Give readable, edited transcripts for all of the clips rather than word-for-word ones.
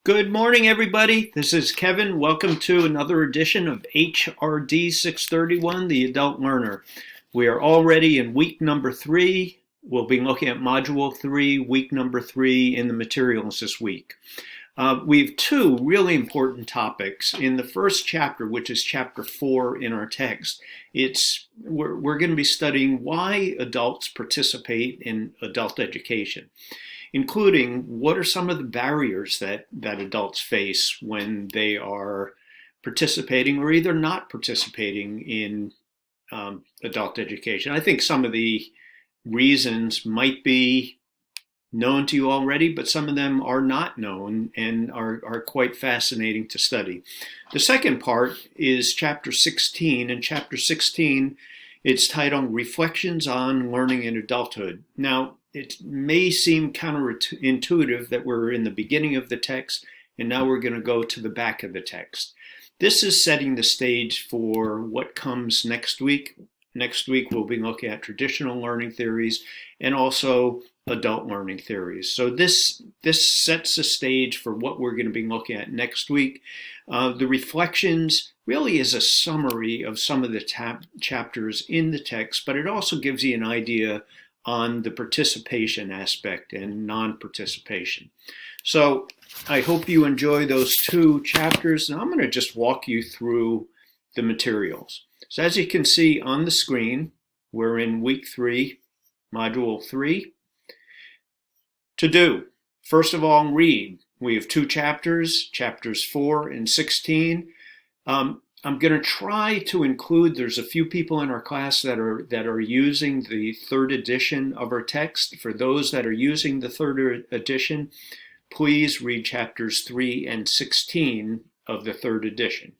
Good morning, everybody. This is Kevin. Welcome to another edition of HRD 631, the Adult Learner. We are already in week number 3. We'll be looking at module 3, week number 3 in the materials this week. We have two really important topics. In the first chapter, which is chapter 4 in our text, we're going to be studying why adults participate in adult education, including what are some of the barriers that adults face when they are participating or either not participating in adult education. I think some of the reasons might be known to you already, but some of them are not known and are quite fascinating to study. The second part is chapter 16, and chapter 16, it's titled Reflections on Learning in Adulthood. Now, it may seem counterintuitive that we're in the beginning of the text and now we're going to go to the back of the text. This is setting the stage for what comes next week. Next week we'll be looking at traditional learning theories and also adult learning theories. So this sets the stage for what we're going to be looking at next week. The reflections really is a summary of some of the chapters in the text, but it also gives you an idea on the participation aspect and non-participation. So I hope you enjoy those two chapters, and I'm going to just walk you through the materials. So as you can see on the screen, we're in week 3, module 3. To do, first of all, read. We have two chapters, chapters 4 and 16. I'm going to try to include, there's a few people in our class that are using the 3rd edition of our text. For those that are using the 3rd edition, please read chapters 3 and 16 of the 3rd edition.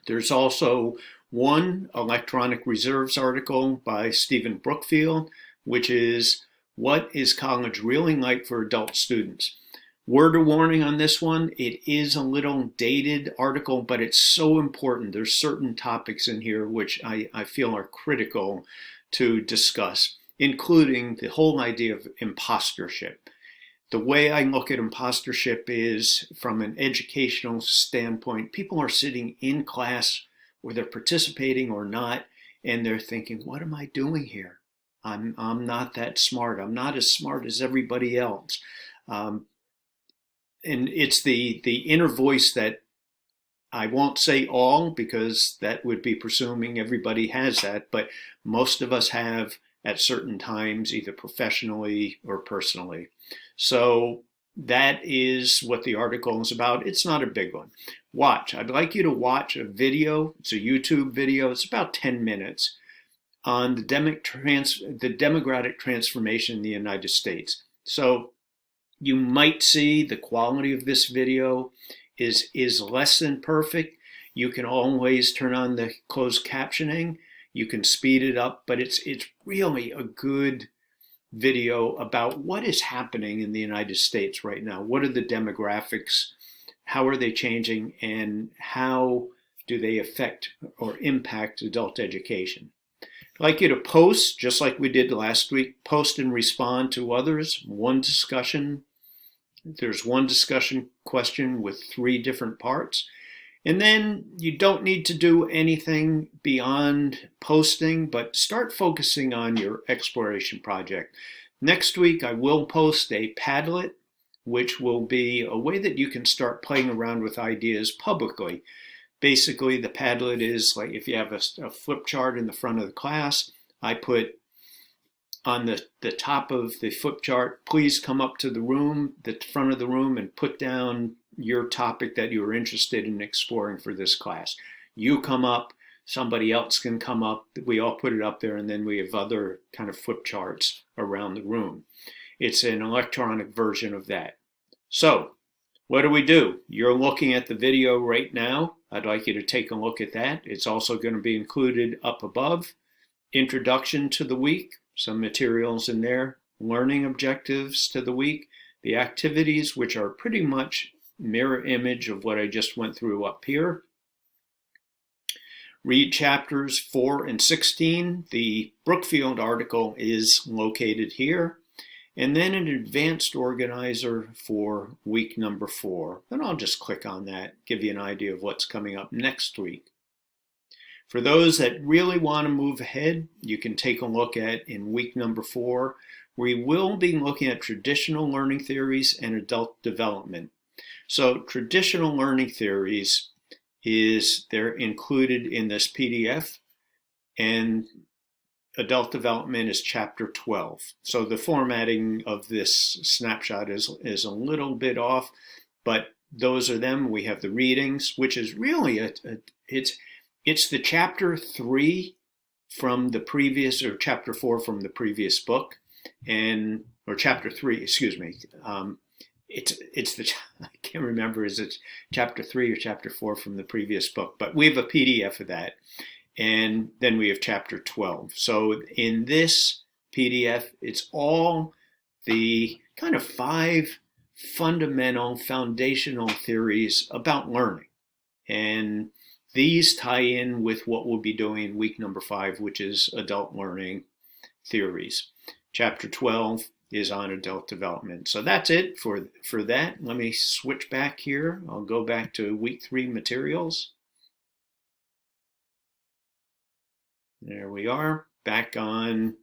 There's also one electronic reserves article by Stephen Brookfield, which is What is College Really Like for Adult Students? Word of warning on this one, it is a little dated article, but it's so important. There's certain topics in here which I feel are critical to discuss, including the whole idea of impostership. The way I look at impostership is from an educational standpoint. People are sitting in class, whether they're participating or not, and they're thinking, what am I doing here? I'm not that smart. I'm not as smart as everybody else. And it's the inner voice that I won't say all, because that would be presuming everybody has that, but most of us have at certain times, either professionally or personally. So that is what the article is about. It's not a big one. Watch. I'd like you to watch a video. It's a YouTube video. It's about 10 minutes on the demographic transformation in the United States. So you might see the quality of this video is less than perfect. You can always turn on the closed captioning. You can speed it up, but it's really a good video about what is happening in the United States right now. What are the demographics? How are they changing? And how do they affect or impact adult education? I'd like you to post, just like we did last week, post and respond to others. One discussion. There's one discussion question with 3 different parts. And then you don't need to do anything beyond posting, but start focusing on your exploration project. Next week, I will post a Padlet, which will be a way that you can start playing around with ideas publicly. Basically, the Padlet is like if you have a flip chart in the front of the class, I put on the top of the flip chart, please come up to the front of the room, and put down your topic that you're interested in exploring for this class. You come up, somebody else can come up, we all put it up there, and then we have other kind of flip charts around the room. It's an electronic version of that. So, what do? You're looking at the video right now. I'd like you to take a look at that. It's also going to be included up above. Introduction to the week, some materials in there, learning objectives to the week, the activities, which are pretty much mirror image of what I just went through up here. Read chapters 4 and 16. The Brookfield article is located here. and then an advanced organizer for week number 4. And I'll just click on that, give you an idea of what's coming up next week. For those that really want to move ahead, you can take a look at in week number 4. We will be looking at traditional learning theories and adult development. So traditional learning theories they're included in this PDF, and adult development is chapter 12. So the formatting of this snapshot is a little bit off, but those are them. We have the readings, which is really it's the chapter 3 from the previous, or chapter 4 from the previous book, or chapter 3, excuse me. I can't remember, is it chapter 3 or chapter 4 from the previous book, but we have a PDF of that. And then we have chapter 12. So in this PDF, it's all the kind of 5 fundamental foundational theories about learning. And these tie in with what we'll be doing in week number 5, which is adult learning theories. Chapter 12 is on adult development. So that's it for that. Let me switch back here. I'll go back to week 3 materials. There we are, back on,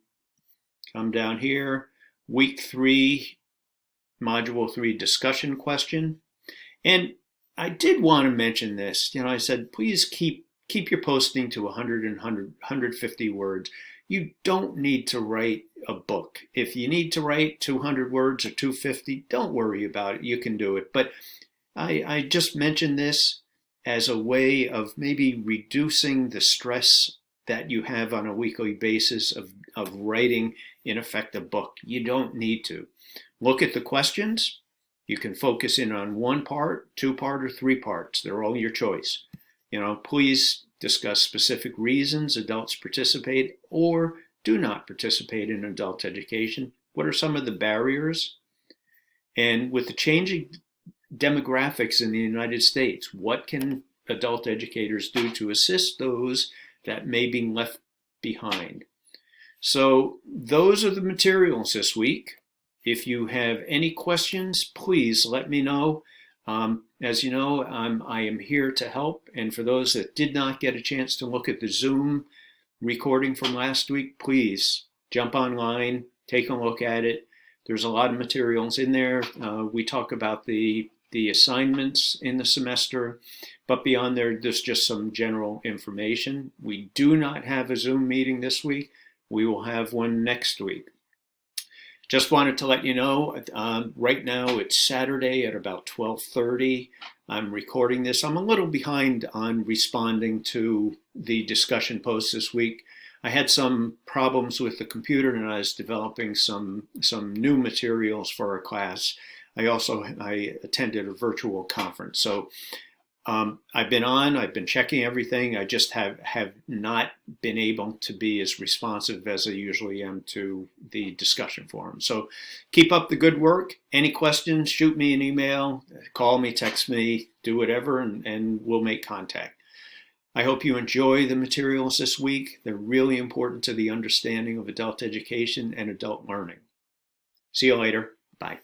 come down here, week 3, module 3 discussion question. And I did want to mention this. I said, please keep your posting to 100 and 150 words. You don't need to write a book. If you need to write 200 words or 250, don't worry about it. You can do it. But I just mentioned this as a way of maybe reducing the stress that you have on a weekly basis of writing, in effect, a book. You don't need to. Look at the questions. You can focus in on 1 part, 2 part, or 3 parts. They're all your choice. Please discuss specific reasons adults participate or do not participate in adult education. What are some of the barriers? And with the changing demographics in the United States, what can adult educators do to assist those that may be left behind? So those are the materials this week. If you have any questions, please let me know. As you know, I am here to help. And for those that did not get a chance to look at the Zoom recording from last week, please jump online, take a look at it. There's a lot of materials in there. We talk about the assignments in the semester, but beyond there, there's just some general information. We do not have a Zoom meeting this week. We will have one next week. Just wanted to let you know, right now it's Saturday at about 12:30. I'm recording this. I'm a little behind on responding to the discussion posts this week. I had some problems with the computer and I was developing some new materials for our class. I attended a virtual conference. So I've been checking everything. I just have not been able to be as responsive as I usually am to the discussion forum. So keep up the good work. Any questions, shoot me an email, call me, text me, do whatever, and we'll make contact. I hope you enjoy the materials this week. They're really important to the understanding of adult education and adult learning. See you later. Bye.